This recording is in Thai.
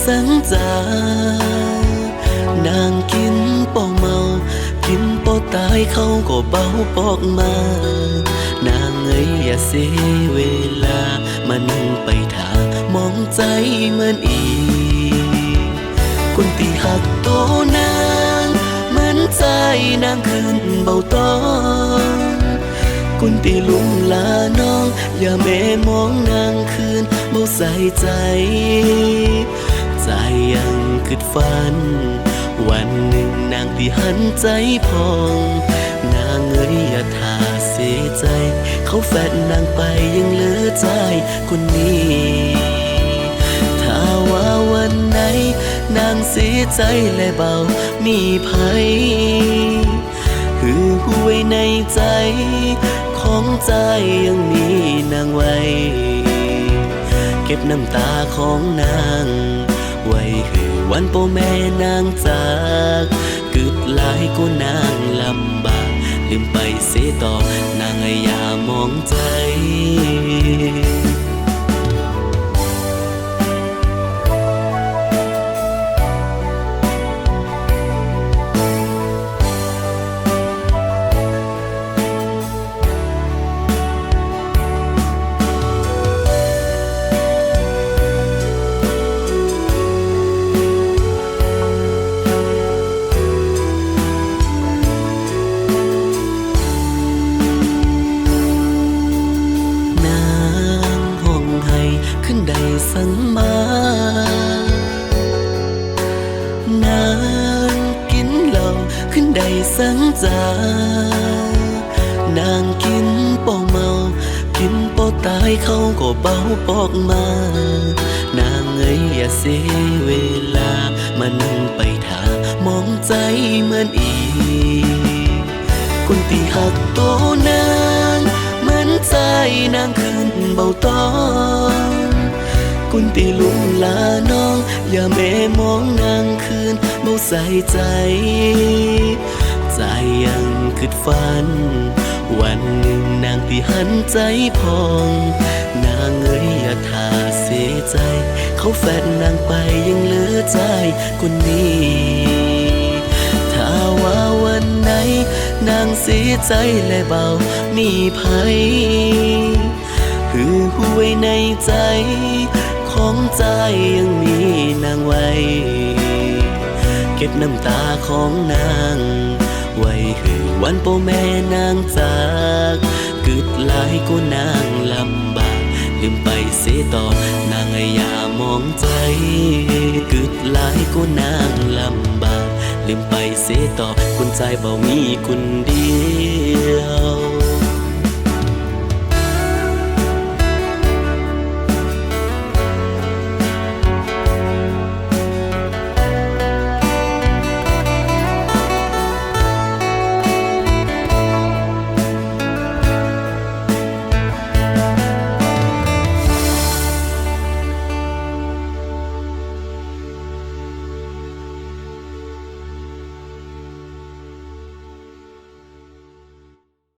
สังจานางกินป่อเมากินป่อตายเขาก็เบาปอกมานางเอ้ยอย่าเสียเวลามานั่งไปถามองใจเหมือนอีกคนที่หักโตนางเหมือนใจนางขึ้นเบาตอนคนที่ลุ่มลาน้องอย่าแม่มองนางคืนเบาใส่ใจใจยังคิดฝันวันหนึ่งนางที่หันใจพองนางเอ้ยอย่าทาเสียใจเขาแฟนนางไปยังเหลือใจคนนี้ถ้าว่าวันไหนนางเสียใจและเบามีภัยหือหวยในใจของใจยังมีนางไว้เก็บน้ำตาของนางไว้หือวันพ่อแม่นางจากกึดหลายก็นางลำบากลืมไปเสียต่อนางอย่ามองใจสั่งมานางกินเหล้าขึ้นได้สังจานางกินป่อเมากินป่อตายเขาก็เบาปอกมานางเอ้ยอย่าเสียเวลามานั่งไปถามองใจเหมือนอีกคนที่หักโตนางเหมือนใจนางขึ้นเบาตอนคนที่ลุ่มลาน้องอย่าแม่มองนางคืนเบาใส่ใจใจยังคิดฝันวันหนึ่งนางที่หันใจพองนางเอ้ยอย่าทาเสียใจเขาแฟนนางไปยังเหลือใจคนนี้ถ้าว่าวันไหนนางเสียใจและเบามีภัยหือหวยในใจของใจยังมีนางไว้เก็บน้ำตาของนางไว้หือวันพ่อแม่นางจากกึดหลายก็นางลำบากลืมไปเสียต่อนางอย่ามองใจกึดหลายก็นางลำบากลืมไปเสียต่อคนใจบ่มีคนเดียว